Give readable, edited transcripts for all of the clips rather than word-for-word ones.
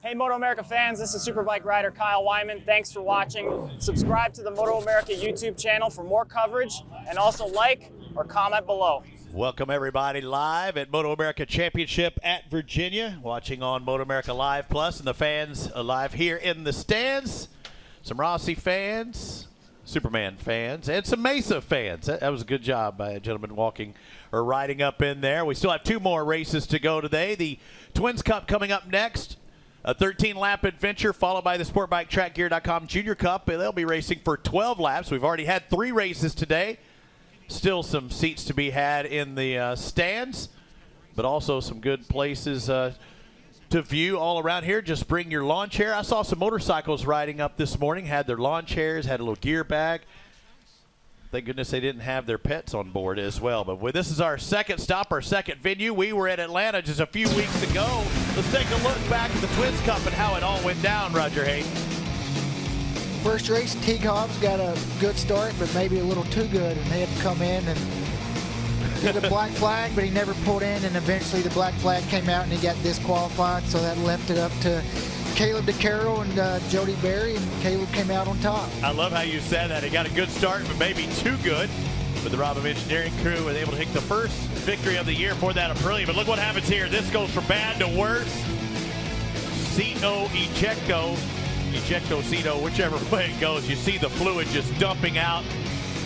Hey MotoAmerica fans, this is Superbike rider Kyle Wyman. Thanks for watching. Subscribe to the MotoAmerica YouTube channel for more coverage, and also like or comment below. Welcome everybody live at MotoAmerica Championship at Virginia, watching on MotoAmerica Live Plus, and the fans live here in the stands. Some Rossi fans, Superman fans, and some Mesa fans. That was a good job by a gentleman riding up in there. We still have 2 more races to go today. The Twins Cup coming up next. A 13-lap adventure followed by the SportBikeTrackGear.com Junior Cup. They'll be racing for 12 laps. We've already had 3 races today. Still some seats to be had in the stands, but also some good places to view all around here. Just bring your lawn chair. I saw some motorcycles riding up this morning, had their lawn chairs, had a little gear bag. Thank goodness they didn't have their pets on board as well. But this is our second stop, our second venue. We were at Atlanta just a few weeks ago. Let's take a look back at the Twins Cup and how it all went down, Roger Hayden. First race, Teague Hobbs got a good start, but maybe a little too good, and they had to come in and get a black flag, but he never pulled in, and eventually the black flag came out and he got disqualified, so that left it up to Caleb DeCarroll and Jody Berry, and Caleb came out on top. I love how you said that. He got a good start, but maybe too good. But the Podium engineering crew was able to take the first victory of the year for that Aprilia. But look what happens here. This goes from bad to worse. Ejecto, whichever way it goes. You see the fluid just dumping out.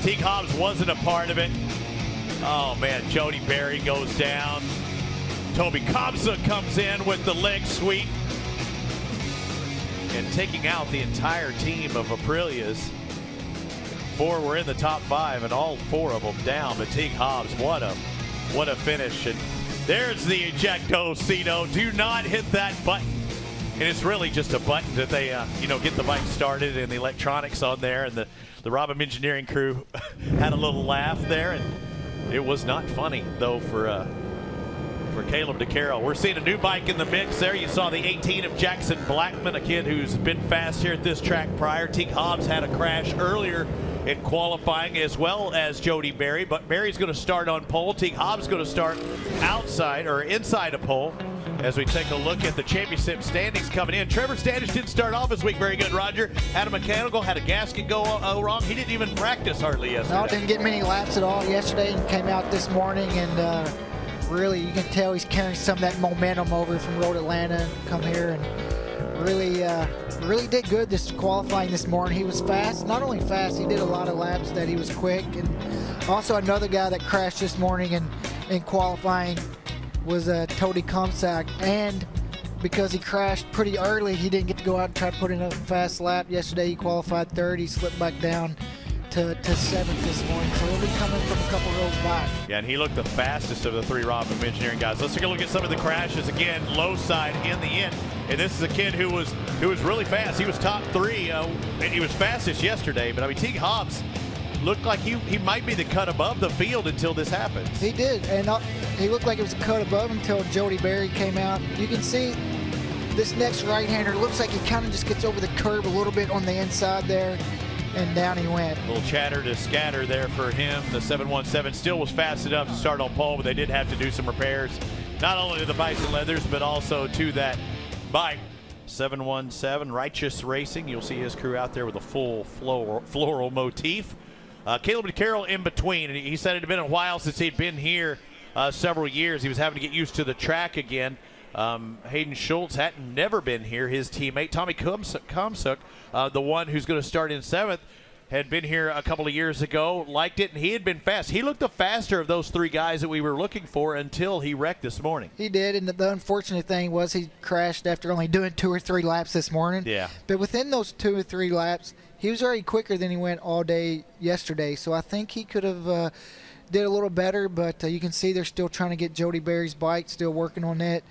Teague Hobbs wasn't a part of it. Oh, man, Jody Berry goes down. Toby Kamsa comes in with the leg sweep and taking out the entire team of Aprilias. 4 were in the top 5, and all 4 of them down. But Teague Hobbs, what a finish. And there's the Ejecto. Do not hit that button. And it's really just a button that they, get the bike started and the electronics on there. And the Podium engineering crew had a little laugh there. And it was not funny, though, for Caleb DeCarroll. We're seeing a new bike in the mix there. You saw the 18 of Jackson Blackman, a kid who's been fast here at this track prior. Teague Hobbs had a crash earlier in qualifying, as well as Jody Berry. But Berry's going to start on pole. Teague Hobbs going to start outside or inside a pole. As we take a look at the championship standings coming in, Trevor Standish didn't start off this week very good, Roger. Had a mechanical, had a gasket go wrong. He didn't even practice hardly yesterday. No, didn't get many laps at all yesterday, and came out this morning, and really you can tell he's carrying some of that momentum over from Road Atlanta and come here, and really did good this qualifying this morning. He was fast, not only fast, he did a lot of laps that he was quick. And also another guy that crashed this morning in qualifying was Toby Kamsa, and because he crashed pretty early, he didn't get to go out and try to put in a fast lap. Yesterday he qualified 3rd, he slipped back down to 7th this morning, so he'll be coming from a couple rows back. Yeah, and he looked the fastest of the 3 Podium engineering guys. Let's take a look at some of the crashes again. Low side in the end, and this is a kid who was really fast. He was top 3, and he was fastest yesterday. But I mean, Teague Hobbs looked like he might be the cut above the field until this happens. He did, and he looked like it was a cut above until Jody Berry came out. You can see this next right-hander looks like he kind of just gets over the curb a little bit on the inside there, and down he went. A little chatter to scatter there for him. The 717 still was fast enough to start on pole, but they did have to do some repairs, not only to the Bison Leathers, but also to that bike. 717, Righteous Racing. You'll see his crew out there with a full floral motif. Caleb DeCarroll in between, and he said it had been a while since he'd been here, several years. He was having to get used to the track again. Hayden Schultz had never been here. His teammate Tommy Kamsuk, the one who's going to start in 7th, had been here a couple of years ago, liked it, and he had been fast. He looked the faster of those 3 guys that we were looking for until he wrecked this morning. He did, and the unfortunate thing was he crashed after only doing 2 or 3 laps this morning. Yeah. But within those 2 or 3 laps, he was already quicker than he went all day yesterday. So I think he could have did a little better, but you can see they're still trying to get Jody Berry's bike, still working on that.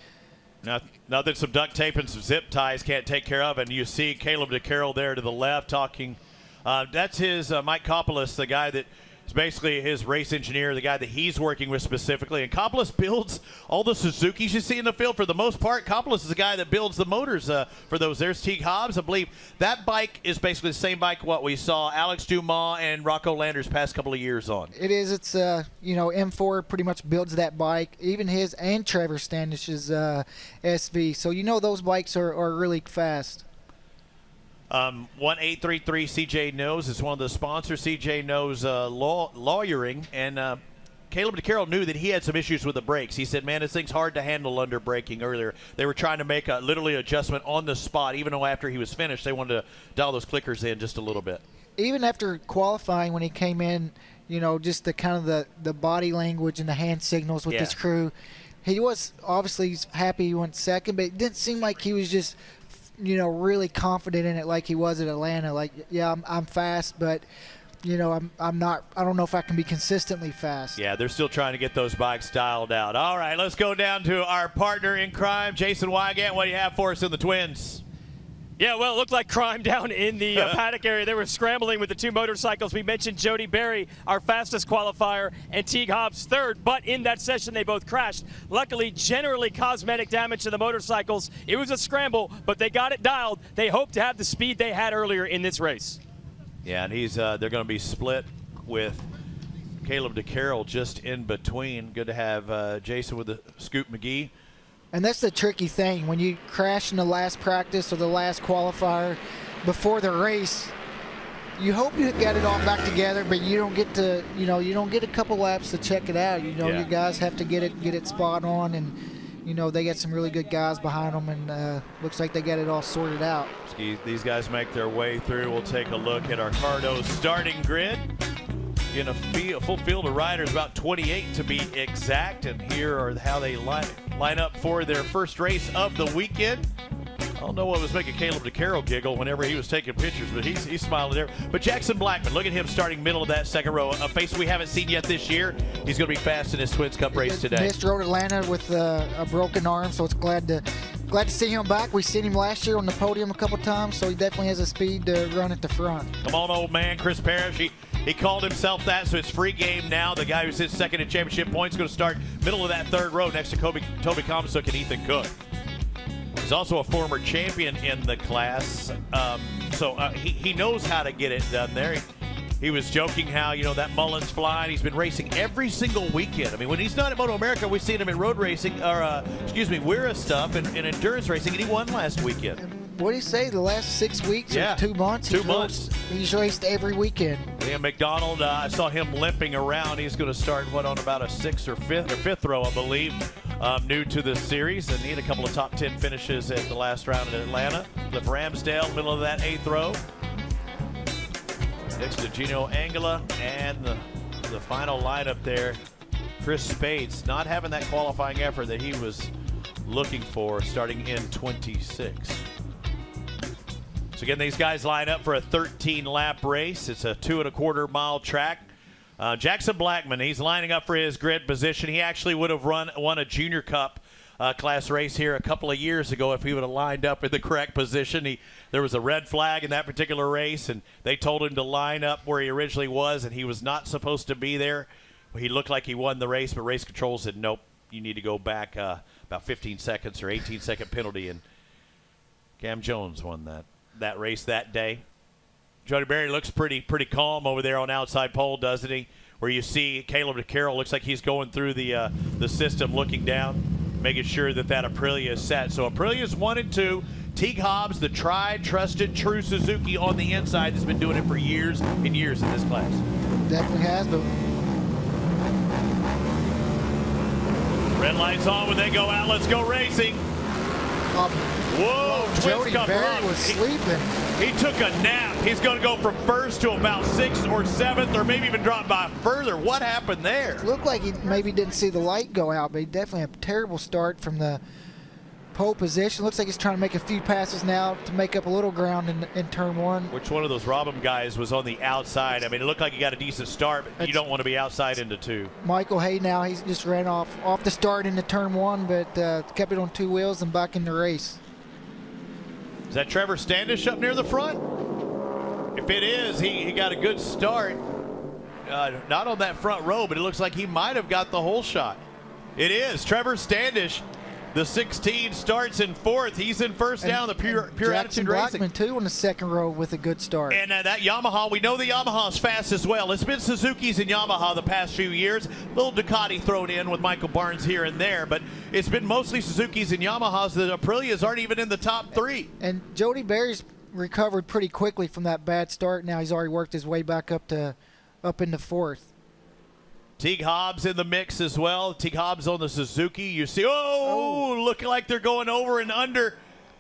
Nothing some duct tape and some zip ties can't take care of, and you see Caleb DeCarroll there to the left talking. That's his Mike Coppolis, the guy that It's basically his race engineer, the guy that he's working with specifically. And Coppolis builds all the Suzukis you see in the field. For the most part, Coppolis is the guy that builds the motors for those. There's Teague Hobbs. I believe that bike is basically the same bike what we saw Alex Dumas and Rocco Landers past couple of years on. It is. It's, you know, M4 pretty much builds that bike. Even his and Trevor Standish's SV. So, you know, those bikes are really fast. 1833 CJ Knows is one of the sponsors. CJ Knows lawyering, and Caleb DeCarroll knew that he had some issues with the brakes. He said, man, this thing's hard to handle under braking earlier. They were trying to make a literally adjustment on the spot, even though after he was finished, they wanted to dial those clickers in just a little bit. Even after qualifying, when he came in, you know, just the kind of the body language and the hand signals with his crew, he was obviously happy he went second, but it didn't seem like he was just, you know, really confident in it like he was at Atlanta. Like, yeah, I'm fast, but, you know, I'm not. I don't know if I can be consistently fast. Yeah, they're still trying to get those bikes dialed out. All right, let's go down to our partner in crime, Jason Wygant. What do you have for us in the Twins? Yeah, well, it looked like crime down in the paddock area. They were scrambling with the two motorcycles. We mentioned Jody Berry, our fastest qualifier, and Teague Hobbs third, but in that session they both crashed. Luckily, generally cosmetic damage to the motorcycles. It was a scramble, but they got it dialed. They hope to have the speed they had earlier in this race. Yeah, and they're going to be split with Caleb DeCarroll just in between. Good to have Jason with the Scoop McGee. And that's the tricky thing. When you crash in the last practice or the last qualifier before the race, you hope you get it all back together, but you don't get to, you know, you don't get a couple laps to check it out. You know, you guys have to get it spot on, and, you know, they got some really good guys behind them, and looks like they got it all sorted out. These guys make their way through. We'll take a look at our Cardo starting grid. In a full field of riders, about 28 to be exact, and here are how they line up for their first race of the weekend. I don't know what was making Caleb DeCarroll giggle whenever he was taking pictures, but he's smiling there. But Jackson Blackman, look at him starting middle of that second row, a face we haven't seen yet this year. He's going to be fast in his Twins Cup race today. Missed Road Atlanta with a broken arm, so it's glad to see him back. We seen him last year on the podium a couple times, so he definitely has a speed to run at the front. Come on, old man, Chris Parrish. He called himself that, so it's free game now. The guy who sits second in championship points is going to start middle of that third row next to Toby Komisuk and Ethan Cook. He's also a former champion in the class, so he knows how to get it done there. He was joking how, you know, that Mullen's flying. He's been racing every single weekend. I mean, when he's not at MotoAmerica, we've seen him in road racing, or WIRA stuff and endurance racing, and he won last weekend. What did he say, the last 6 weeks or 2 months? 2 months. He's raced every weekend. Liam McDonald, I saw him limping around. He's going to start, on about a sixth or fifth row, I believe, new to the series, and he had a couple of top 10 finishes at the last round in Atlanta. Cliff Ramsdale, middle of that 8th row. Next to Gino Angela, and the final lineup there, Chris Spades, not having that qualifying effort that he was looking for, starting in 26. So again, these guys line up for a 13-lap race. It's a 2.25 mile track. Jackson Blackman, he's lining up for his grid position. He actually would have won a Junior Cup class race here a couple of years ago if he would have lined up in the correct position. There was a red flag in that particular race, and they told him to line up where he originally was, and he was not supposed to be there. He looked like he won the race, but race control said, nope, you need to go back about 15 seconds or 18-second penalty, and Cam Jones won that race that day. Jody Berry looks pretty calm over there on outside pole, doesn't he? Where you see Caleb DeCarroll looks like he's going through the system, looking down, making sure that Aprilia is set. So Aprilia's 1 and 2. Teague Hobbs, the tried, trusted, true Suzuki on the inside, has been doing it for years and years in this class. Definitely has, but red lights on when they go out. Let's go racing. Whoa, Jody Berry was sleeping. He took a nap. He's going to go from first to about 6th or 7th, or maybe even drop by further. What happened there? It looked like he maybe didn't see the light go out, but he definitely had a terrible start from the pole position. Looks like he's trying to make a few passes now to make up a little ground in turn 1. Which one of those Robin guys was on the outside? I mean, it looked like he got a decent start, but you don't want to be outside into 2. Michael Hay now, he's just ran off the start into turn 1, but kept it on 2 wheels and back in the race. Is that Trevor Standish up near the front? If it is, he got a good start. not on that front row, but it looks like he might have got the whole shot. It is. Trevor Standish, the 16, starts in fourth. He's in first down, the Pure Attitude Racing. Blackman, too, on the second row with a good start. And that Yamaha, we know the Yamaha's fast as well. It's been Suzuki's and Yamaha the past few years. Little Ducati thrown in with Michael Barnes here and there, but it's been mostly Suzuki's and Yamahas. The Aprilias aren't even in the top 3. And Jody Berry's recovered pretty quickly from that bad start. Now he's already worked his way back up into fourth. Teague Hobbs in the mix as well. Teague Hobbs on the Suzuki. You see, looking like they're going over and under.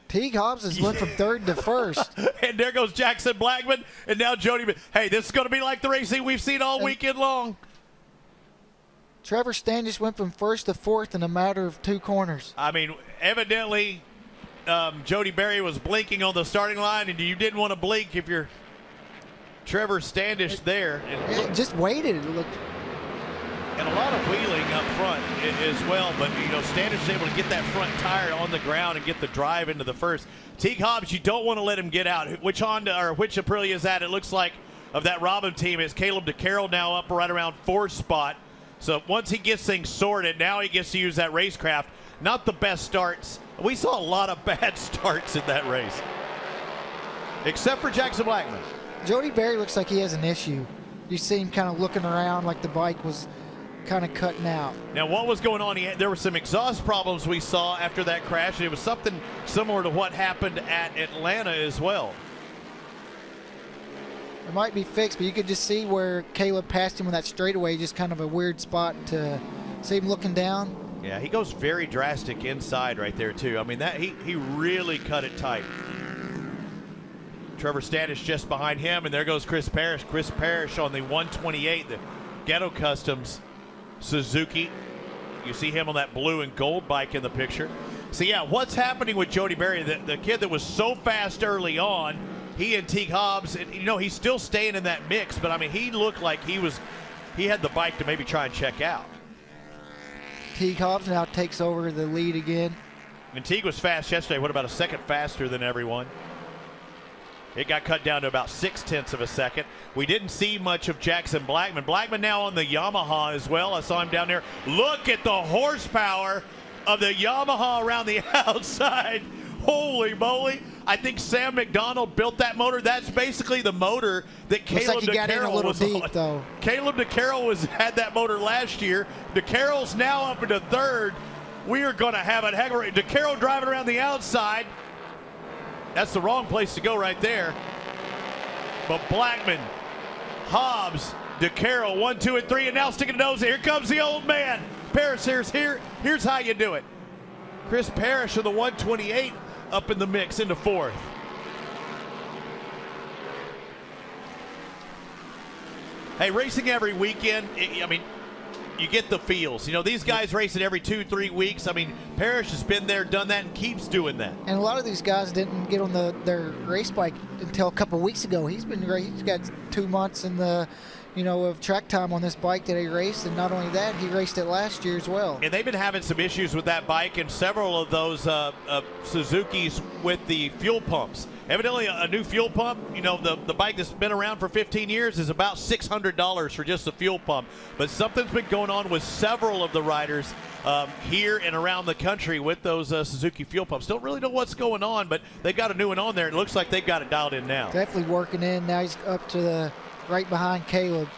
Teague Hobbs has went from third to first. And there goes Jackson Blackman. And now Jody. Hey, this is going to be like the racing we've seen all weekend long. Trevor Standish went from first to fourth in a matter of 2 corners. I mean, evidently, Jody Berry was blinking on the starting line, and you didn't want to blink if you're Trevor Standish there. It just waited. It looked. And a lot of wheeling up front as well, but Standish is able to get that front tire on the ground and get the drive into the first. Teague Hobbs, you don't want to let him get out. Which Aprilia is that? It looks like of that Robin team is Caleb DeCarroll now up right around 4th spot. So once he gets things sorted, now he gets to use that racecraft. Not the best starts. We saw a lot of bad starts in that race, except for Jackson Blackman. Jody Berry looks like he has an issue. You see him kind of looking around like the bike was kind of cutting out. Now, what was going on? There were some exhaust problems we saw after that crash, and it was something similar to what happened at Atlanta as well. It might be fixed, but you could just see where Caleb passed him in that straightaway, just kind of a weird spot to see him looking down. Yeah, he goes very drastic inside right there, too. I mean, he really cut it tight. Trevor Standish just behind him, and there goes Chris Parrish. Chris Parrish on the 128, the Ghetto Customs Suzuki. You see him on that blue and gold bike in the picture. So, yeah, what's happening with Jody Berry, the kid that was so fast early on, he and Teague Hobbs, and, he's still staying in that mix, but, I mean, he looked like he had the bike to maybe try and check out. Teague Hobbs now takes over the lead again. And Teague was fast yesterday. What about a second faster than everyone? It got cut down to about 0.6 of a second. We didn't see much of Jackson Blackman. Blackman now on the Yamaha as well. I saw him down there. Look at the horsepower of the Yamaha around the outside. Holy moly. I think Sam McDonald built that motor. That's basically the motor that Caleb DeCarroll was on. Though. Caleb DeCarroll had that motor last year. DeCarroll's now up into third. We are going to have a heck of a DeCarroll driving around the outside. That's the wrong place to go right there. But Blackman, Hobbs, DeCarroll, 1, 2, and 3, and now sticking a nose. Here comes the old man. Parrish, here's how you do it. Chris Parrish of the 128 up in the mix into 4th. Hey, racing every weekend, I mean, you get the feels. These guys racing every 2-3 weeks. I mean, Parrish has been there, done that, and keeps doing that. And a lot of these guys didn't get on their race bike until a couple weeks ago. He's got 2 months in the, of track time on this bike that he raced, and not only that, he raced it last year as well. And they've been having some issues with that bike and several of those Suzukis with the fuel pumps. Evidently, a new fuel pump, the bike that's been around for 15 years is about $600 for just the fuel pump. But something's been going on with several of the riders here and around the country with those Suzuki fuel pumps. Don't really know what's going on, but they've got a new one on there. It looks like they've got it dialed in now. Definitely working in. Now he's up to the right behind Caleb.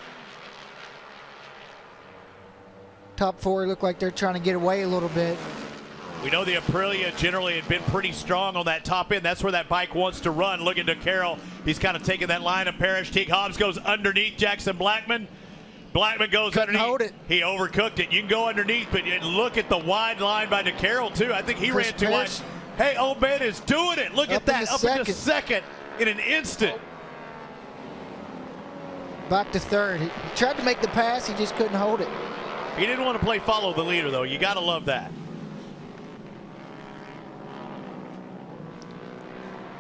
Top 4 look like they're trying to get away a little bit. We know the Aprilia generally had been pretty strong on that top end. That's where that bike wants to run. Look at DeCarroll. He's kind of taking that line of Parrish. Teague Hobbs goes underneath Jackson Blackman. Blackman goes Couldn't underneath. hold it. He overcooked it. You can go underneath, but look at the wide line by DeCarroll, too. I think he ran too wide. Hey, old man is doing it. Look at that. Up into second in an instant. Back to third. He tried to make the pass. He just couldn't hold it. He didn't want to play follow the leader, though. You got to love that.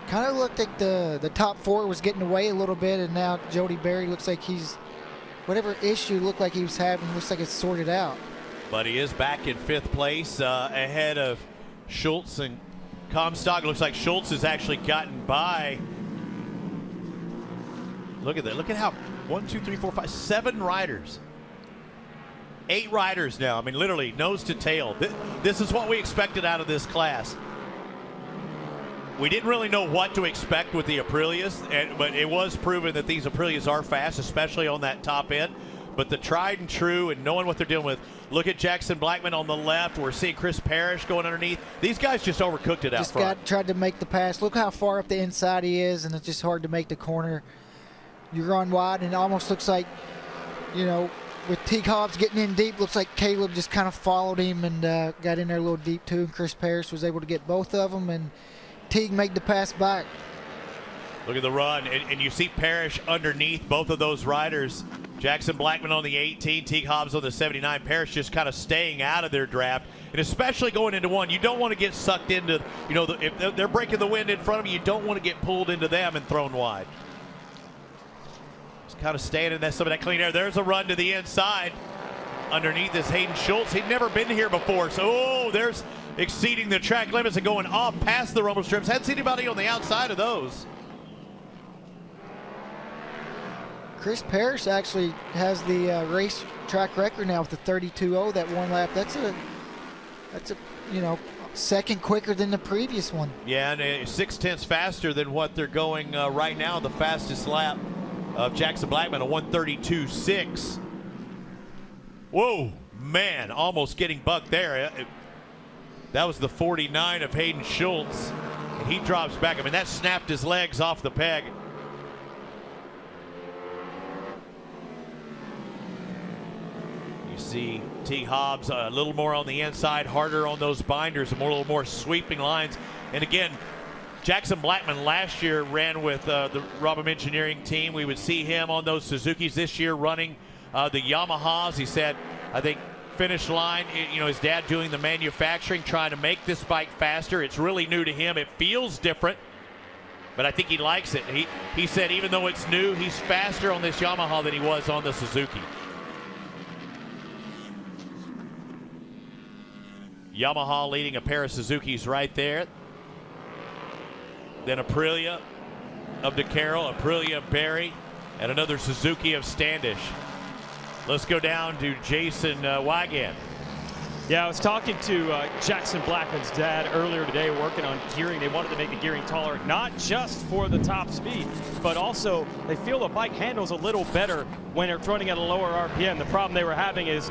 Kind of looked like the top 4 was getting away a little bit, and now Jody Berry looks like whatever issue looked like he was having, looks like it's sorted out. But he is back in 5th place ahead of Schultz and Comstock. Looks like Schultz has actually gotten by. Look at that. Look at 1, 2, 3, 4, 5, 7 riders. 8 riders now. I mean, literally nose to tail. This is what we expected out of this class. We didn't really know what to expect with the Aprilias, but it was proven that these Aprilias are fast, especially on that top end. But the tried and true and knowing what they're dealing with. Look at Jackson Blackman on the left. We're seeing Chris Parrish going underneath. These guys just overcooked it out front. Tried to make the pass. Look how far up the inside he is, and it's just hard to make the corner. You run wide, and it almost looks like, you know, with Teague Hobbs getting in deep, looks like Caleb just kind of followed him and got in there a little deep too. And Chris Parrish was able to get both of them, and Teague made the pass back. Look at the run, and you see Parrish underneath both of those riders. Jackson Blackman on the 18, Teague Hobbs on the 79. Parrish just kind of staying out of their draft, and especially going into one, you don't want to get sucked into, you know, if they're breaking the wind in front of you, you don't want to get pulled into them and thrown wide. Just kind of staying in some of that clean air. There's a run to the inside. Underneath is Hayden Schultz. He'd never been here before, so there's exceeding the track limits and going off past the rumble strips. Hadn't seen anybody on the outside of those. Chris Parrish actually has the race track record now with the 32.0, that one lap. That's a you know, second quicker than the previous one. Yeah, and 0.6 faster than what they're going right now. The fastest lap of Jackson Blackman, a 132.6. Whoa, man, almost getting bucked there. That was the 49 of Hayden Schultz, and he drops back. I mean, that snapped his legs off the peg. See Teague Hobbs a little more on the inside, harder on those binders, a little more sweeping lines. And again, Jackson Blackman last year ran with the Robham Engineering team. We would see him on those Suzukis this year running the Yamahas. He said, I think finish line, you know, his dad doing the manufacturing, trying to make this bike faster. It's really new to him. It feels different, but I think he likes it. He said even though it's new, he's faster on this Yamaha than he was on the Suzuki. Yamaha leading a pair of Suzukis right there. Then Aprilia of DeCarroll, Aprilia of Barry, and another Suzuki of Standish. Let's go down to Jason Wigan. Yeah, I was talking to Jackson Blackman's dad earlier today, working on gearing. They wanted to make the gearing taller, not just for the top speed, but also they feel the bike handles a little better when it's running at a lower RPM. The problem they were having is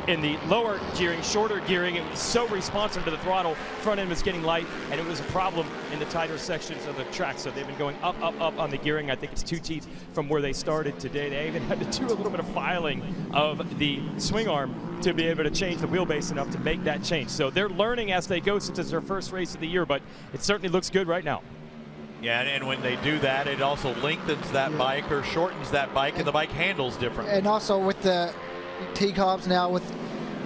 in the lower gearing, shorter gearing, it was so responsive to the throttle, front end was getting light, and it was a problem in the tighter sections of the track. So they've been going up on the gearing. I think it's 2 teeth from where they started today. They even had to do a little bit of filing of the swing arm to be able to change the wheelbase enough to make that change. So they're learning as they go since it's their first race of the year, but it certainly looks good right now. Yeah, and when they do that, it also lengthens that bike or shortens that bike, and the bike handles different. And also with the Teague Hobbs now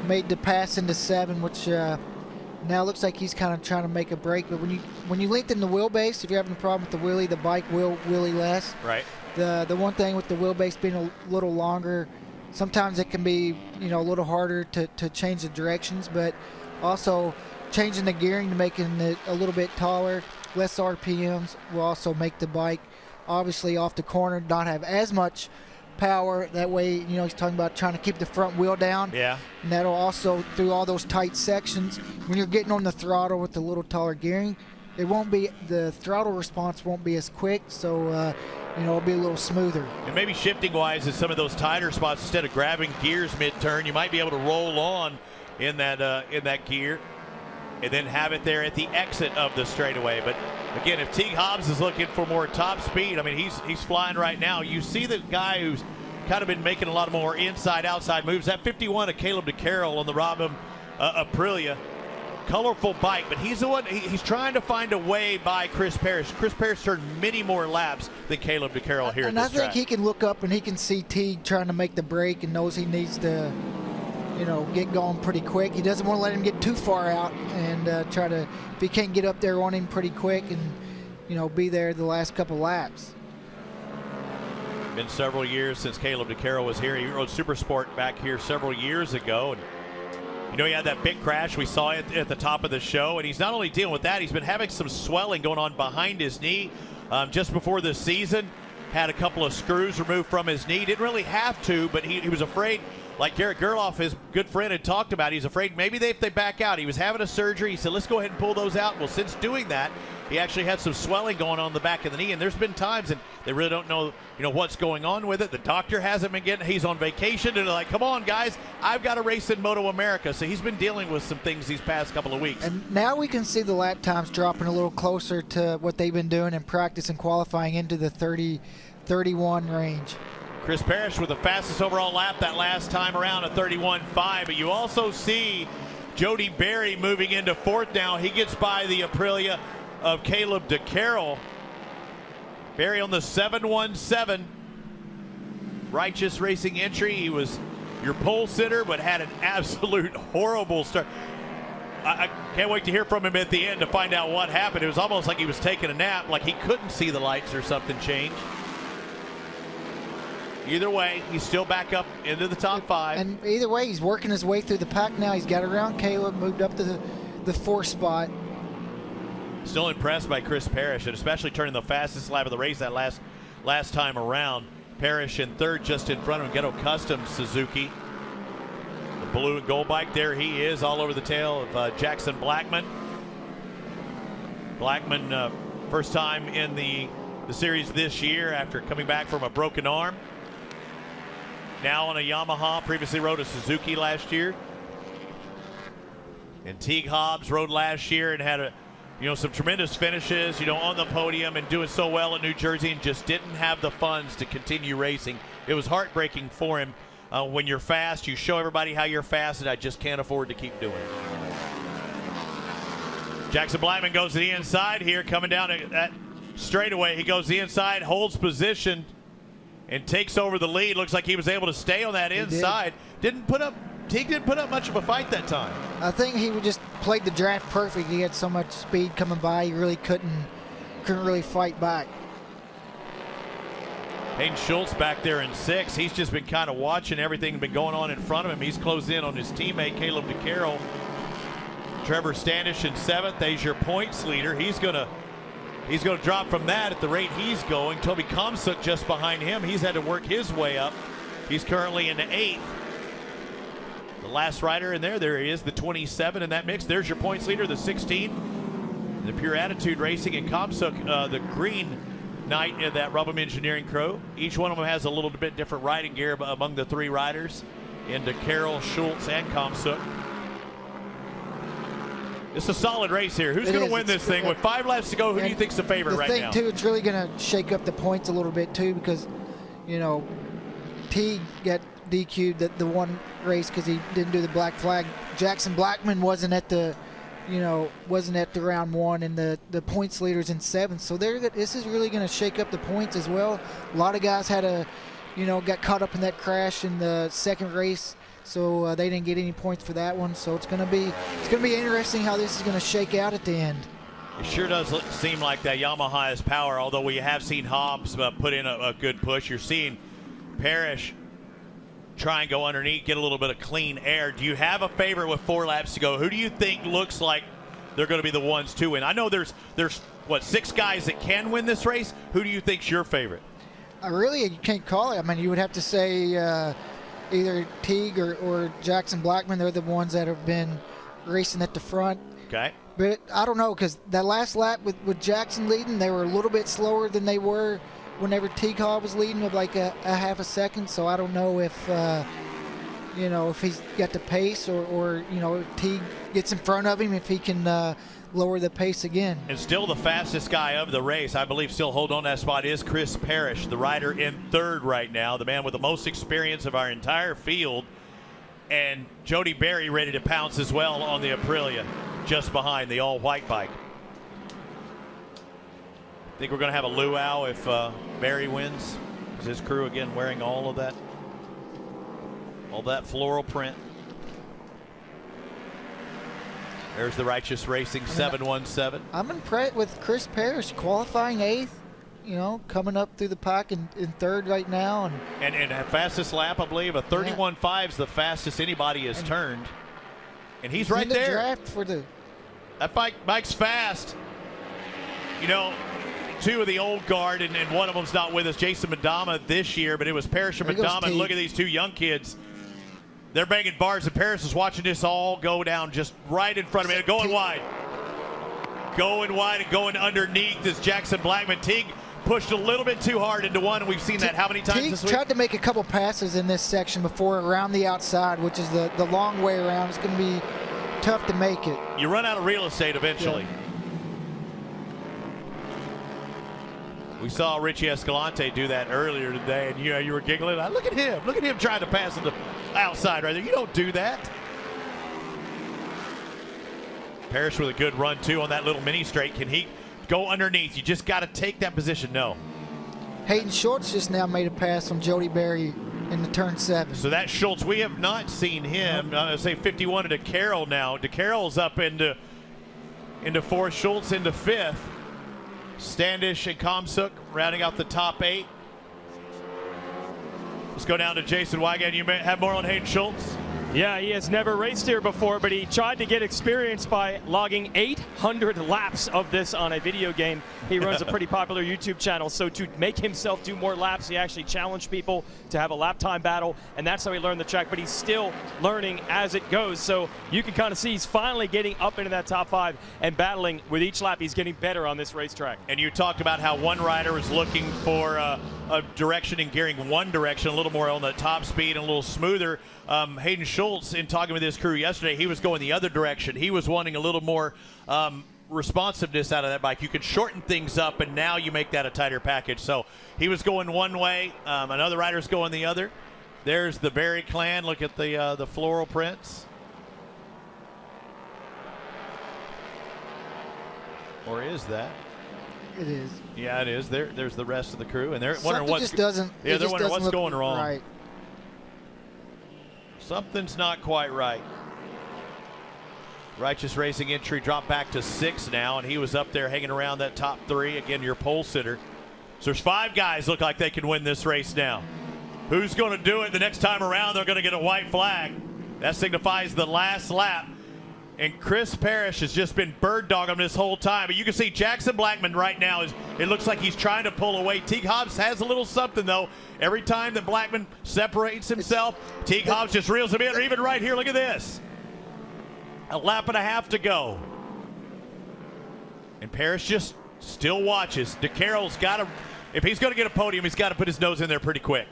made the pass into 7, which now looks like he's kind of trying to make a break. But when you lengthen the wheelbase, if you're having a problem with the wheelie, the bike will wheelie less. Right. The one thing with the wheelbase being a little longer, sometimes it can be, you know, a little harder to change the directions, but also changing the gearing to making it a little bit taller, less RPMs will also make the bike obviously off the corner not have as much power. That way, you know, he's talking about trying to keep the front wheel down. Yeah. And that'll also, through all those tight sections, when you're getting on the throttle with the little taller gearing, the throttle response won't be as quick, so you know, it'll be a little smoother. And maybe shifting wise in some of those tighter spots, instead of grabbing gears mid-turn, you might be able to roll on in that gear and then have it there at the exit of the straightaway. But again, if Teague Hobbs is looking for more top speed, I mean, he's flying right now. You see the guy who's kind of been making a lot more inside-outside moves. That 51 of Caleb DeCarroll on the Robham Aprilia. Colorful bike, but he's the one, he's trying to find a way by Chris Parrish. Chris Parrish turned many more laps than Caleb DeCarroll here at this track. And I think he can look up and he can see Teague trying to make the break and knows he needs to, you know, get going pretty quick. He doesn't want to let him get too far out and try to, if he can't get up there on him pretty quick and, you know, be there the last couple laps. Been several years since Caleb DeCarroll was here. He rode Super Sport back here several years ago. And you know, he had that big crash. We saw it at the top of the show. And he's not only dealing with that, he's been having some swelling going on behind his knee just before the season. had a couple of screws removed from his knee. Didn't really have to, but he was afraid, like Garrett Gerloff, his good friend, had talked about. He's afraid maybe if they back out. He was having a surgery. He said, let's go ahead and pull those out. Well, since doing that, he actually had some swelling going on the back of the knee, and there's been times, and they really don't know, what's going on with it. The doctor hasn't been getting. He's on vacation, and they're like, "Come on, guys, I've got to race in MotoAmerica." So he's been dealing with some things these past couple of weeks. And now we can see the lap times dropping a little closer to what they've been doing in practice and qualifying into the 30-31 range. Chris Parrish with the fastest overall lap that last time around, a 31.5. But you also see Jody Berry moving into fourth now. He gets by the Aprilia of Caleb DeCarroll. Berry on the 7.17. Righteous Racing entry. He was your pole sitter, but had an absolute horrible start. I can't wait to hear from him at the end to find out what happened. It was almost like he was taking a nap, like he couldn't see the lights or something change. Either way, he's still back up into the top 5. And either way, he's working his way through the pack now. He's got around Caleb, moved up to the 4th spot. Still impressed by Chris Parrish, and especially turning the fastest lap of the race that last time around. Parrish in 3rd, just in front of Ghetto Customs Suzuki. The blue and gold bike, there he is, all over the tail of Jackson Blackman. Blackman, first time in the series this year after coming back from a broken arm. Now on a Yamaha, previously rode a Suzuki last year. And Teague Hobbs rode last year and had some tremendous finishes, on the podium and doing so well in New Jersey, and just didn't have the funds to continue racing. It was heartbreaking for him. When you're fast, you show everybody how you're fast, and I just can't afford to keep doing it. Jackson Blackman goes to the inside here, coming down that straightaway. He goes to the inside, holds position, and takes over the lead. Looks like he was able to stay on that inside. Teague didn't put up much of a fight that time. I think he just played the draft perfect. He had so much speed coming by, he really couldn't really fight back. Hayden Schultz back there in 6th. He's just been kind of watching everything been going on in front of him. He's closed in on his teammate Caleb DeCarroll. Trevor Standish in 7th. There's your points leader. He's gonna drop from that at the rate he's going. Toby Komsuk just behind him. He's had to work his way up. He's currently in 8th. The last rider in there he is, the 27 in that mix. There's your points leader, the 16. The Pure Attitude Racing, and Komsuk, the Green Knight of that Rubham Engineering crew. Each one of them has a little bit different riding gear among the 3 riders, into Carroll, Schultz, and Komsuk. It's a solid race here. Who's going to win this thing? With 5 laps to go, who do you think's the favorite right now? I think, too, it's really going to shake up the points a little bit, too, because, Teague got DQ'd the one race because he didn't do the black flag. Jackson Blackman wasn't at the round 1, and the points leader's in 7th. So this is really going to shake up the points as well. A lot of guys got caught up in that crash in the 2nd race, so they didn't get any points for that one. So it's going to be interesting how this is going to shake out at the end. It sure does seem like that Yamaha has power, although we have seen Hobbs put in a good push. You're seeing Parrish try and go underneath, get a little bit of clean air. Do you have a favorite with 4 laps to go? Who do you think looks like they're going to be the ones to win? I know there's 6 guys that can win this race. Who do you think's your favorite? You can't call it. I mean, you would have to say either Teague or Jackson Blackman. They're the ones that have been racing at the front. Okay. But I don't know, because that last lap with Jackson leading, they were a little bit slower than they were whenever Teague was leading with like a half a second. So I don't know if if he's got the pace or if Teague gets in front of him, if he can lower the pace again. And still the fastest guy of the race, I believe, still hold on that spot, is Chris Parrish, the rider in 3rd right now, the man with the most experience of our entire field. And Jody Berry ready to pounce as well on the Aprilia, just behind the all-white bike. Think we're going to have a luau if Berry wins? Is his crew again wearing all that floral print? There's the Righteous Racing 717. I'm impressed with Chris Parrish qualifying 8th, coming up through the pack in 3rd right now. And fastest lap, I believe, a 31.5 is the fastest anybody has turned. And he's right there. Draft for that bike's fast. two of the old guard, and one of them's not with us, Jason Madama, this year, but it was Parrish and Madama. And look at these two young kids. They're banging bars, and Parrish is watching this all go down just right in front of him, going wide. Going wide and going underneath is Jackson Blackman. Teague pushed a little bit too hard into one, and we've seen that how many times this week? Tried to make a couple passes in this section before around the outside, which is the long way around. It's going to be tough to make it. You run out of real estate eventually. Yeah. We saw Richie Escalante do that earlier today, and you were giggling. Look at him trying to pass on the outside right there. You don't do that. Parrish with a good run too on that little mini straight. Can he go underneath? You just got to take that position. No. Hayden Schultz just now made a pass from Jody Berry in the turn 7. So that's Schultz. We have not seen him. Say 51 to DeCarroll now. DeCarroll's up into 4th. Schultz into 5th. Standish and Komsuk rounding out the top 8. Let's go down to Jason Wygant. You may have more on Hayden Schultz. Yeah, he has never raced here before, but he tried to get experience by logging 800 laps of this on a video game. He runs a pretty popular YouTube channel, so to make himself do more laps, he actually challenged people to have a lap time battle, and that's how he learned the track, but he's still learning as it goes. So you can kind of see he's finally getting up into that top 5 and battling with each lap. He's getting better on this racetrack. And you talked about how one rider is looking for a direction and gearing one direction, a little more on the top speed and a little smoother. Hayden Schultz, in talking with his crew yesterday, he was going the other direction. He was wanting a little more responsiveness out of that bike. You could shorten things up, and now you make that a tighter package. So he was going one way, another rider's going the other. There's the Berry clan. Look at the floral prints. Or is that? It is. Yeah, it is. There's the rest of the crew, and they're wondering what's going wrong. Right. Something's not quite right. Righteous Racing entry dropped back to 6 now, and he was up there hanging around that top 3. Again, your pole sitter. So there's 5 guys look like they can win this race now. Who's going to do it the next time around? They're going to get a white flag. That signifies the last lap. And Chris Parrish has just been bird dogging him this whole time. But you can see Jackson Blackman right now, it looks like he's trying to pull away. Teague Hobbs has a little something, though. Every time that Blackman separates himself, Teague Hobbs just reels him in. Or even right here, look at this. A lap and a half to go. And Parrish just still watches. DeCarroll's got to, if he's going to get a podium, he's got to put his nose in there pretty quick.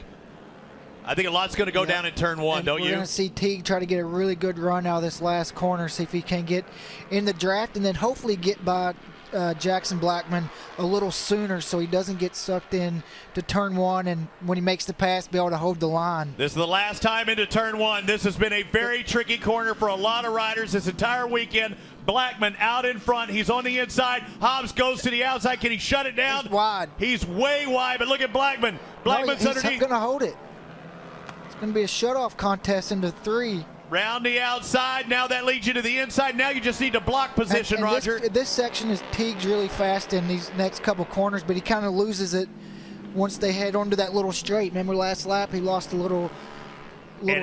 I think a lot's going to go down in turn 1, don't you? We're going to see Teague try to get a really good run out of this last corner, see if he can get in the draft, and then hopefully get by Jackson Blackman a little sooner so he doesn't get sucked in to turn 1, and when he makes the pass, be able to hold the line. This is the last time into turn 1. This has been a very tricky corner for a lot of riders this entire weekend. Blackman out in front. He's on the inside. Hobbs goes to the outside. Can he shut it down? He's wide. He's way wide, but look at Blackman. Blackman's underneath. He's going to hold it. It's going to be a shutoff contest into 3. Round the outside. Now that leads you to the inside. Now you just need to block position, and Roger. This section is Teague's really fast in these next couple corners, but he kind of loses it once they head onto that little straight. Remember last lap, he lost a little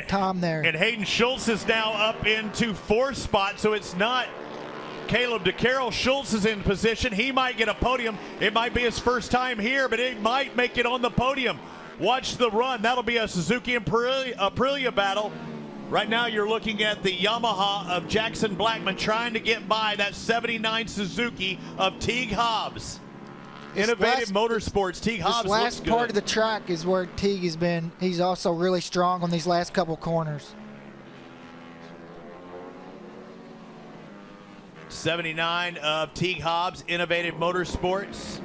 time there. And Hayden Schultz is now up into 4th spot, so it's not Caleb DeCarroll. Schultz is in position. He might get a podium. It might be his first time here, but it might make it on the podium. Watch the run. That'll be a Suzuki and Aprilia battle. Right now you're looking at the Yamaha of Jackson Blackman trying to get by that 79 Suzuki of Teague Hobbs. Innovative Motorsports. Teague Hobbs looks good. This last part of the track is where Teague has been. He's also really strong on these last couple corners. 79 of Teague Hobbs, Innovative Motorsports.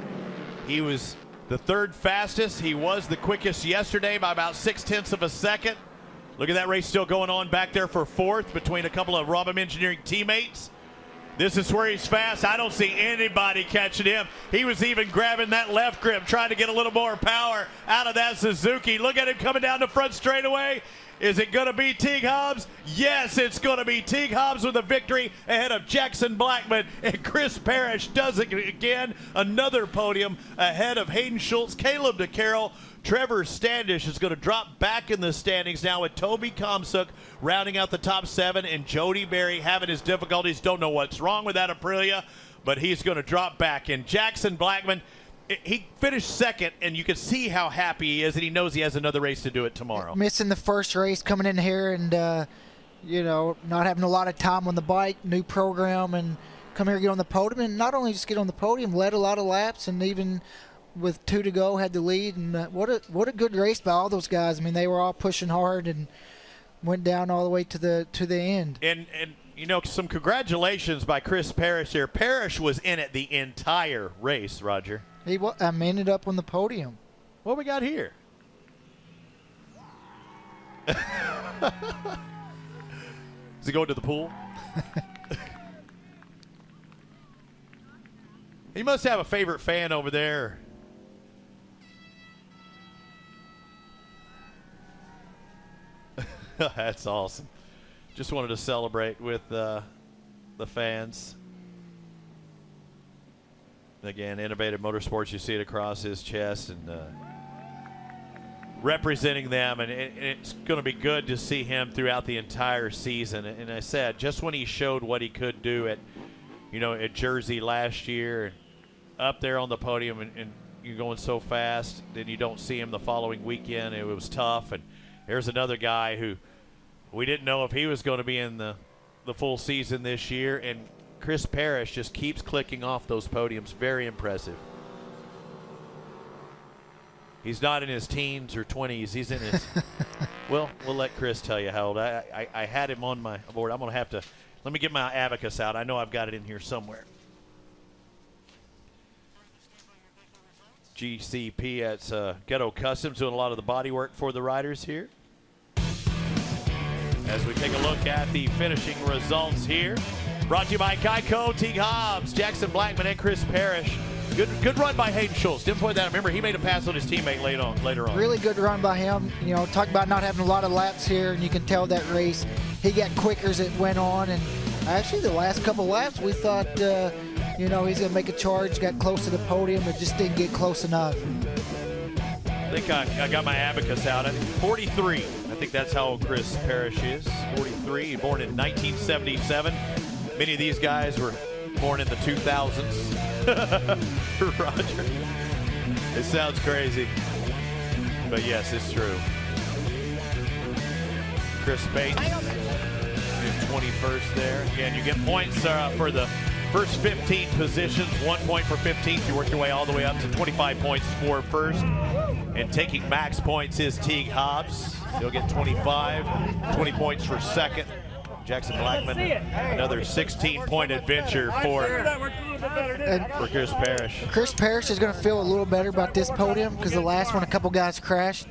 He was the 3rd fastest. He was the quickest yesterday by about 0.6 of a second. Look at that race still going on back there for 4th between a couple of Robham Engineering teammates. This is where he's fast. I don't see anybody catching him. He was even grabbing that left grip, trying to get a little more power out of that Suzuki. Look at him coming down the front straightaway. Is it going to be Teague Hobbs? Yes, it's going to be Teague Hobbs with a victory ahead of Jackson Blackman. And Chris Parrish does it again. Another podium ahead of Hayden Schultz, Caleb DeCarroll. Trevor Standish is going to drop back in the standings now with Toby Komsuk rounding out the top 7, and Jody Berry having his difficulties. Don't know what's wrong with that Aprilia, but he's going to drop back. And Jackson Blackman, he finished second, and you can see how happy he is, and he knows he has another race to do it tomorrow. Missing the first race, coming in here and, you know, not having a lot of time on the bike, new program, and come here, get on the podium. And not only just get on the podium, led a lot of laps, and even with 2 to go, had the lead. And what a good race by all those guys. I mean, they were all pushing hard and went down all the way to the end. And you know, some congratulations by Chris Parrish here. Parrish was in it the entire race, Roger. He ended up on the podium. What we got here? Is he going to the pool? He must have a favorite fan over there. That's awesome. Just wanted to celebrate with the fans. Again, Innovative Motorsports, you see it across his chest, and representing them, and it's going to be good to see him throughout the entire season. And I said, just when he showed what he could do at, you know, at Jersey last year, and up there on the podium, and you're going so fast, then you don't see him the following weekend. It was tough. And there's another guy who we didn't know if he was going to be in the full season this year, and Chris Parrish just keeps clicking off those podiums. Very impressive. He's not in his teens or 20s. He's in his well, we'll let Chris tell you how old. I had him on my board. I'm going to have to, let me get my abacus out. I know I've got it in here somewhere. GCP at Ghetto Customs doing a lot of the body work for the riders here. As we take a look at the finishing results here. Brought to you by Geico, Teague Hobbs, Jackson Blackman, and Chris Parrish. Good run by Hayden Schultz. Didn't point that. Remember, he made a pass on his teammate later on. Really good run by him. You know, talk about not having a lot of laps here, and you can tell that race, he got quicker as it went on. And actually, the last couple laps, we thought, you know, he's going to make a charge, got close to the podium, but just didn't get close enough. I think I got my abacus out. I think 43. I think that's how old Chris Parrish is. 43. Born in 1977. Many of these guys were born in the 2000s. Roger. It sounds crazy, but yes, it's true. Chris Bates in 21st there. Again, you get points for the first 15 positions. 1 point for 15th. You work your way all the way up to 25 points for first. And taking max points is Teague Hobbs. He'll get 25. 20 points for second. Jackson Blackman, another 16-point adventure for Chris Parrish. Chris Parrish is going to feel a little better about this podium because the last one, a couple guys crashed.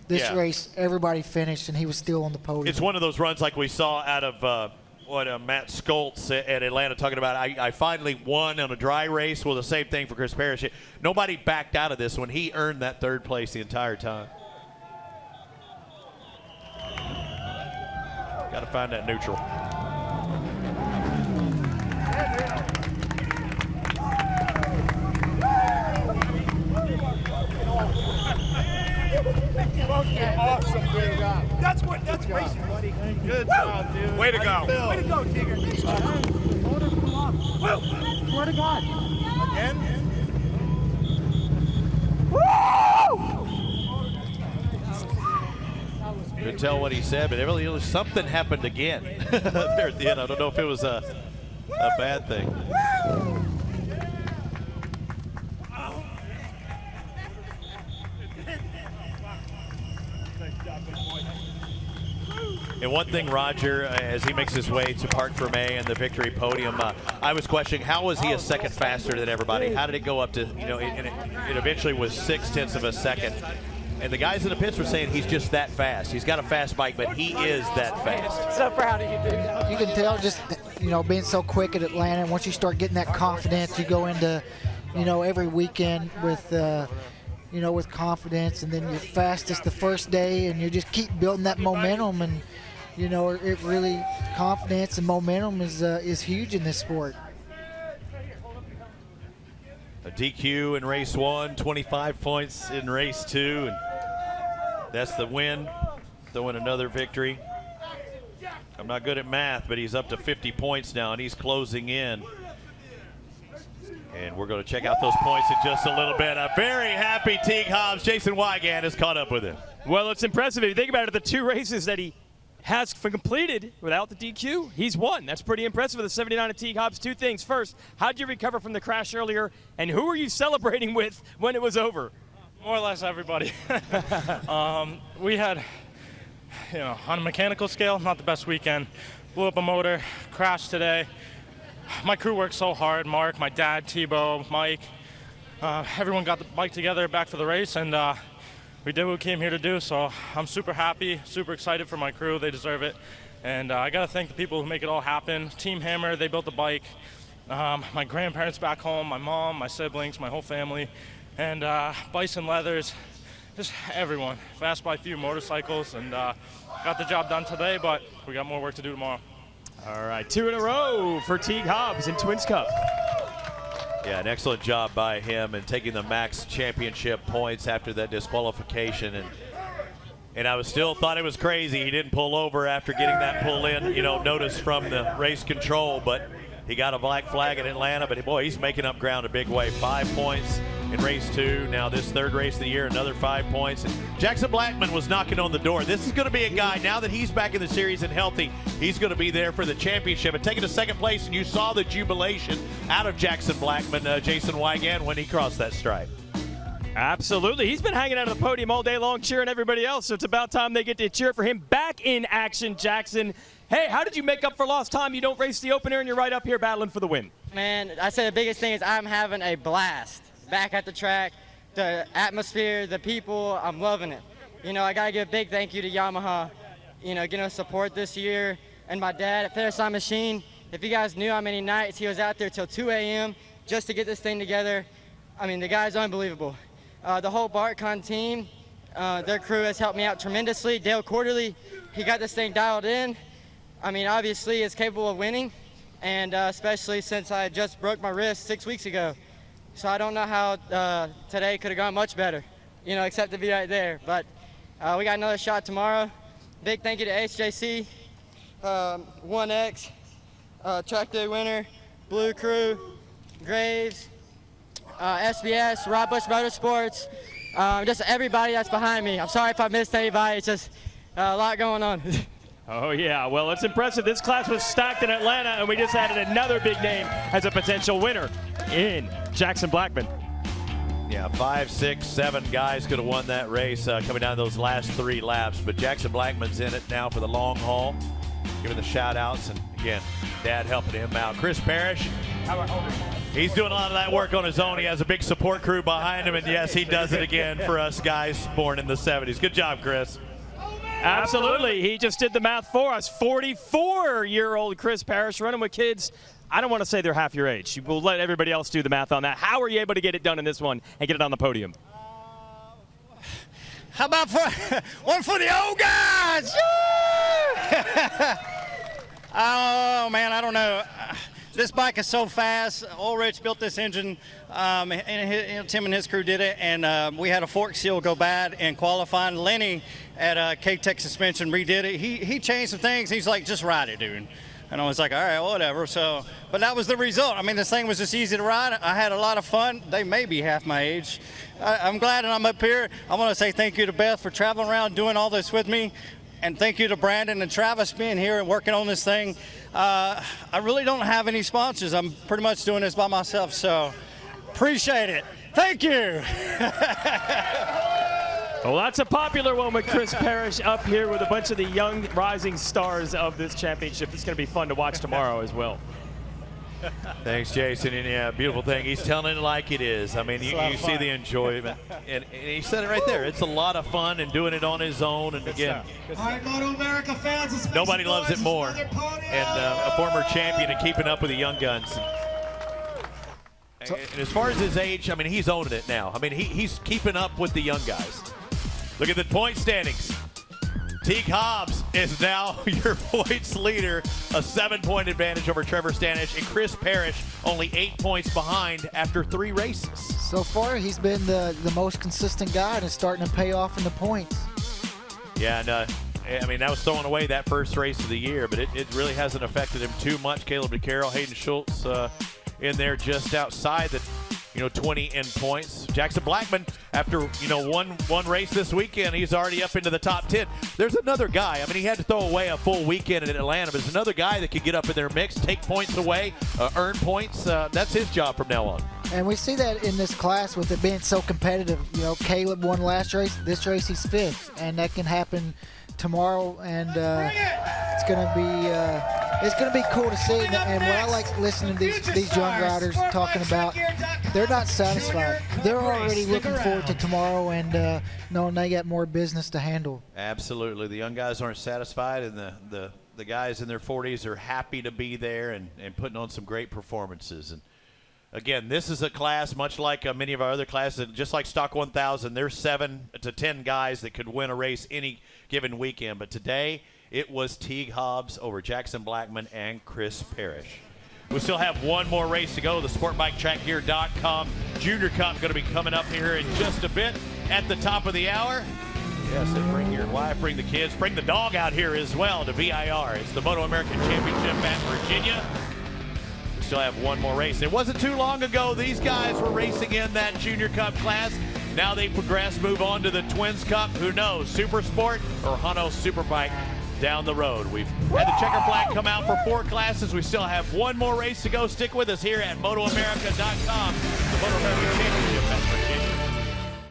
This race, everybody finished, and he was still on the podium. It's one of those runs like we saw out of Matt Skoltz at Atlanta talking about. I finally won on a dry race. Well, the same thing for Chris Parrish. Nobody backed out of this one. He earned that third place the entire time. Got to find that neutral. Awesome, dude. That's racing, buddy. Good job, dude. Way to go. Way to go, Tigger. Swear to God. Again? Woo! Couldn't tell what he said, but really something happened again there at the end. I don't know if it was a bad thing. And one thing, Roger, as he makes his way to Parc Fermé and the victory podium, I was questioning how was he a second faster than everybody? How did it go up to, you know, and it eventually was 0.6 of a second. And the guys in the pits were saying he's just that fast. He's got a fast bike, but he is that fast. So proud of you, dude. You can tell just, you know, being so quick at Atlanta. Once you start getting that confidence, you go into, you know, every weekend with, you know, with confidence. And then you're fastest the first day, and you just keep building that momentum. And, you know, it really, confidence and momentum is huge in this sport. A DQ in race 1, 25 points in race 2, and that's the win. Throwing another victory. I'm not good at math, but he's up to 50 points now, and he's closing in. And we're going to check out those points in just a little bit. A very happy Teague Hobbs. Jason Wygant has caught up with him. Well, it's impressive. If you think about it, the 2 races that he has completed without the DQ, he's won. That's pretty impressive with the 79 of Teague Hobbs. 2 things. First, how'd you recover from the crash earlier, and who were you celebrating with when it was over? More or less everybody. We had, on a mechanical scale, not the best weekend. Blew up a motor, crashed today. My crew worked so hard. Mark, my dad, Tebow, Mike. Everyone got the bike together back for the race, and we did what we came here to do. So I'm super happy, super excited for my crew. They deserve it. And I got to thank the people who make it all happen. Team Hammer, they built the bike. My grandparents back home, my mom, my siblings, my whole family. And Bison Leathers, just everyone. Fast by Few Motorcycles, and got the job done today, but we got more work to do tomorrow. All right, 2 in a row for Teague Hobbs in Twins Cup. Yeah, an excellent job by him and taking the max championship points after that disqualification. And I thought it was crazy he didn't pull over after getting that pull in, notice from the race control, but he got a black flag in Atlanta. But boy, he's making up ground a big way. 5 points in race 2. Now this 3rd race of the year, another 5 points. And Jackson Blackman was knocking on the door. This is going to be a guy, now that he's back in the series and healthy, he's going to be there for the championship and taking to 2nd place. And you saw the jubilation out of Jackson Blackman, Jason Wygant, when he crossed that stripe. Absolutely. He's been hanging out at the podium all day long cheering everybody else, so it's about time they get to cheer for him. Back in action, Jackson. Hey, how did you make up for lost time? You don't race the opener and you're right up here battling for the win. Man, I say the biggest thing is I'm having a blast. Back at the track, the atmosphere, the people, I'm loving it. I got to give a big thank you to Yamaha, getting us support this year. And my dad at Fairsign Machine, if you guys knew how many nights he was out there till 2 a.m. just to get this thing together, I mean, the guy's unbelievable. The whole BartCon team, their crew has helped me out tremendously. Dale Quarterly, he got this thing dialed in. I mean, obviously, it's capable of winning, and especially since I just broke my wrist 6 weeks ago. So I don't know how today could have gone much better, except to be right there. But we got another shot tomorrow. Big thank you to HJC, 1X, Track Day winner, Blue Crew, Graves, SBS, Rob Bush Motorsports, just everybody that's behind me. I'm sorry if I missed anybody. It's just a lot going on. Oh, yeah. Well, it's impressive. This class was stacked in Atlanta, and we just added another big name as a potential winner in Jackson Blackman. Yeah, 5, 6, 7 guys could have won that race coming down those last 3 laps. But Jackson Blackman's in it now for the long haul. Giving the shout-outs. And, again, Dad helping him out. Chris Parrish, he's doing a lot of that work on his own. He has a big support crew behind him. And, yes, he does it again for us guys born in the 70s. Good job, Chris. Absolutely. He just did the math for us. 44-year-old Chris Parrish running with kids. I don't want to say they're half your age. We'll let everybody else do the math on that. How are you able to get it done in this one and get it on the podium? How about one for the old guys? Oh, man, I don't know. This bike is so fast. Ulrich built this engine, and Tim and his crew did it, and we had a fork seal go bad in qualifying. Lenny at K-Tech Suspension redid it. He changed some things. He's like, just ride it, dude. And I was like, all right, whatever. So, but that was the result. I mean, this thing was just easy to ride. I had a lot of fun. They may be half my age. I'm glad that I'm up here. I want to say thank you to Beth for traveling around doing all this with me. And thank you to Brandon and Travis being here and working on this thing. I really don't have any sponsors. I'm pretty much doing this by myself, so appreciate it. Thank you. Well, that's a popular one with Chris Parrish up here with a bunch of the young rising stars of this championship. It's going to be fun to watch tomorrow as well. Thanks, Jason. And yeah, beautiful thing. He's telling it like it is. I mean, you see the enjoyment. And he said it right there. It's a lot of fun and doing it on his own. And again, All right, MotoAmerica fans, nobody loves it more. And a former champion and keeping up with the young guns. And as far as his age, I mean, he's owning it now. I mean, he's keeping up with the young guys. Look at the point standings. Teague Hobbs is now your points leader, a 7-point advantage over Trevor Stanish, and Chris Parrish only 8 points behind after 3 races. So far, he's been the most consistent guy, and it's starting to pay off in the points. Yeah, and I mean, that was throwing away that first race of the year, but it really hasn't affected him too much. Caleb DeCarroll, Hayden Schultz in there just outside the 20 in points. Jackson Blackman, after one race this weekend, he's already up into the top 10. There's another guy. I mean, he had to throw away a full weekend in Atlanta, but there's another guy that could get up in their mix, take points away, earn points. That's his job from now on. And we see that in this class with it being so competitive. Caleb won last race. This race he's 5th, and that can happen tomorrow. And it's gonna be cool to see. And what I like listening to these young riders talking about, they're not satisfied. They're already looking forward to tomorrow and knowing they got more business to handle. Absolutely, the young guys aren't satisfied, and the guys in their 40s are happy to be there and putting on some great performances. And again, this is a class much like many of our other classes, just like Stock 1000. There's 7 to 10 guys that could win a race any given weekend. But today, it was Teague Hobbs over Jackson Blackman and Chris Parrish. We still have one more race to go. The SportBikeTrackGear.com Junior Cup going to be coming up here in just a bit at the top of the hour. Yes, and bring your wife, bring the kids, bring the dog out here as well to VIR. It's the MotoAmerica Championship at Virginia. We still have one more race. It wasn't too long ago these guys were racing in that Junior Cup class. Now they progress, move on to the Twins Cup. Who knows, Super Sport or Hano Superbike down the road. We've had the checker flag come out for 4 classes. We still have one more race to go. Stick with us here at MotoAmerica.com. The MotoAmerica Championship